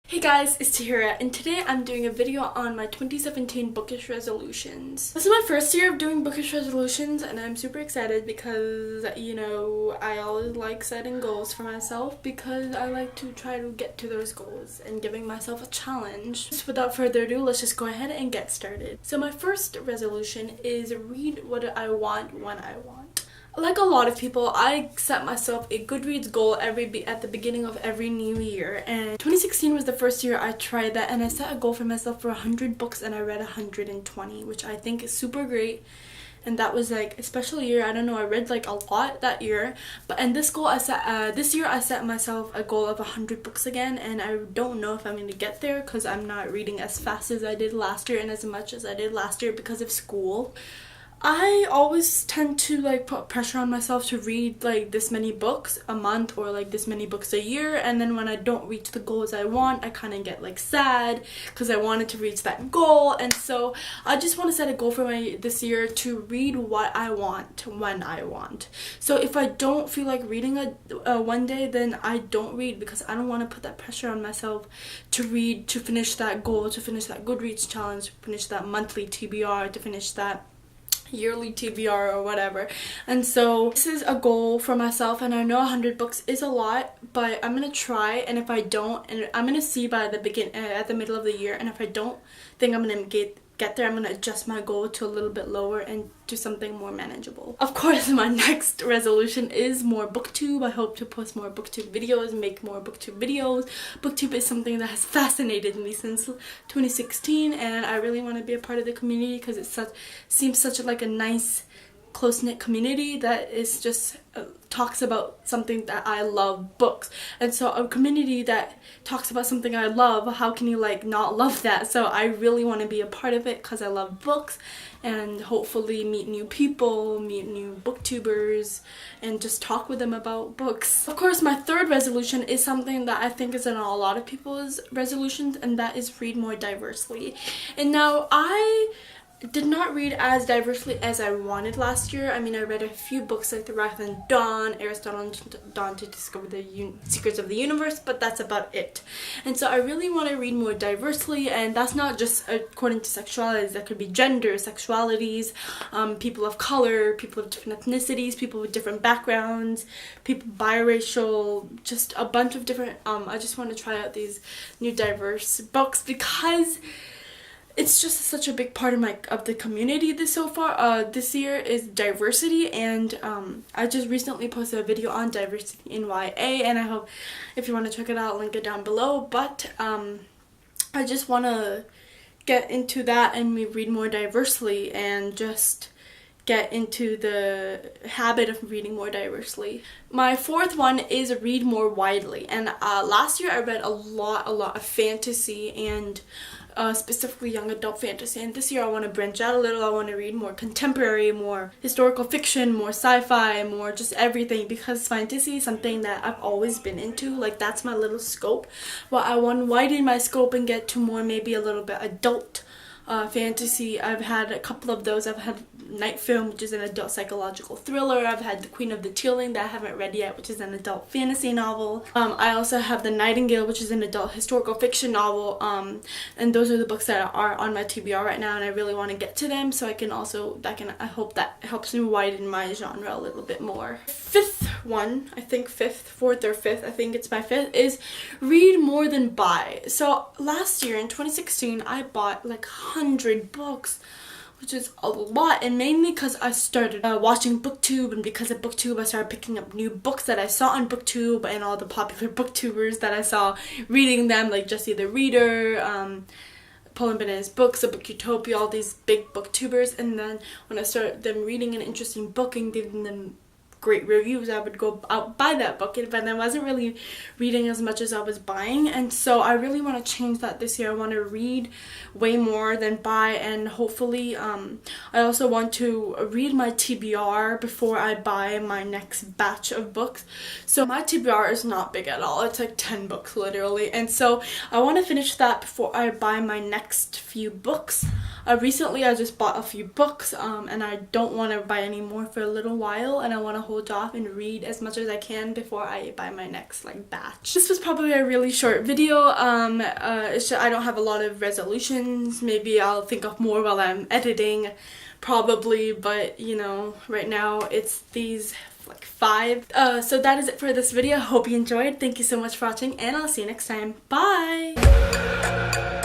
Hey guys, it's Tahira, and today I'm doing a video on my 2017 Bookish Resolutions. This is my first year of doing Bookish Resolutions, and I'm super excited because, I always like setting goals for myself because I like to try to get to those goals and giving myself a challenge. So without further ado, let's just go ahead and get started. So my first resolution is read what I want when I want. Like a lot of people, I set myself a Goodreads goal at the beginning of every new year, and 2016 was the first year I tried that, and I set a goal for myself for 100 books and I read 120, which I think is super great. And that was like a special year. I don't know, I read like a lot that year. But this year I set myself a goal of 100 books again, and I don't know if I'm going to get there because I'm not reading as fast as I did last year and as much as I did last year because of school. I always tend to put pressure on myself to read this many books a month or this many books a year, and then when I don't reach the goals I want, I kind of get sad because I wanted to reach that goal. And so I just want to set a goal for this year to read what I want when I want. So if I don't feel like reading one day, then I don't read because I don't want to put that pressure on myself to read, to finish that goal, to finish that Goodreads challenge, to finish that monthly TBR, to finish that yearly TBR or whatever. And so this is a goal for myself, and I know 100 books is a lot, but I'm gonna try. And if I don't, and I'm gonna see by the at the middle of the year, and if I don't think I'm gonna get there, I'm gonna adjust my goal to a little bit lower and do something more manageable. Of course, my next resolution is more booktube. I hope to post more booktube videos, make more booktube videos. Booktube is something that has fascinated me since 2016, and I really want to be a part of the community because it seems such a nice, close-knit community that is just talks about something that I love, books. And so a community that talks about something I love, how can you not love that? So I really want to be a part of it because I love books, and hopefully meet new people, meet new booktubers, and just talk with them about books. Of course, my third resolution is something that I think is in a lot of people's resolutions, and that is read more diversely. And now I did not read as diversely as I wanted last year. I mean, I read a few books like The Wrath and Dawn, Aristotle and Dawn to Discover the Secrets of the Universe, but that's about it. And so I really want to read more diversely, and that's not just according to sexualities. That could be gender, sexualities, people of color, people of different ethnicities, people with different backgrounds, people biracial, just a bunch of different, I just want to try out these new diverse books because it's just such a big part of the community this year is diversity. And I just recently posted a video on diversity in YA, and I hope if you want to check it out, link it down below. But I just want to get into that and read more diversely and just get into the habit of reading more diversely. My fourth one is read more widely. And last year I read a lot of fantasy, and specifically young adult fantasy, and this year I want to branch out a little. I want to read more contemporary, more historical fiction, more sci-fi, more just everything, because fantasy is something that I've always been into. That's my little scope, but I want to widen my scope and get to more, maybe a little bit adult fantasy. I've had a couple of those. I've had Night Film, which is an adult psychological thriller. I've had The Queen of the Tealing that I haven't read yet, which is an adult fantasy novel. I also have The Nightingale, which is an adult historical fiction novel, and those are the books that are on my TBR right now, and I really want to get to them so I hope that helps me widen my genre a little bit more. Fourth, or fifth, I think it's my fifth, is read more than buy. So last year in 2016 I bought 100 books, which is a lot, and mainly because I started watching BookTube, and because of BookTube I started picking up new books that I saw on BookTube and all the popular booktubers that I saw reading them, like Jessie the Reader, Poland Bananas Books, A Book Utopia, all these big booktubers. And then when I started them reading an interesting book and giving them great reviews, I would go out buy that book, but I wasn't really reading as much as I was buying. And so I really want to change that this year. I want to read way more than buy, and hopefully I also want to read my TBR before I buy my next batch of books. So my TBR is not big at all. It's 10 books literally, and so I want to finish that before I buy my next few books. Recently I just bought a few books and I don't want to buy any more for a little while, and I want to hold off and read as much as I can before I buy my next like batch. This was probably a really short video. I don't have a lot of resolutions. Maybe I'll think of more while I'm editing, probably, but you know, right now it's these like 5. So that is it for this video. Hope you enjoyed. Thank you so much for watching, and I'll see you next time. Bye!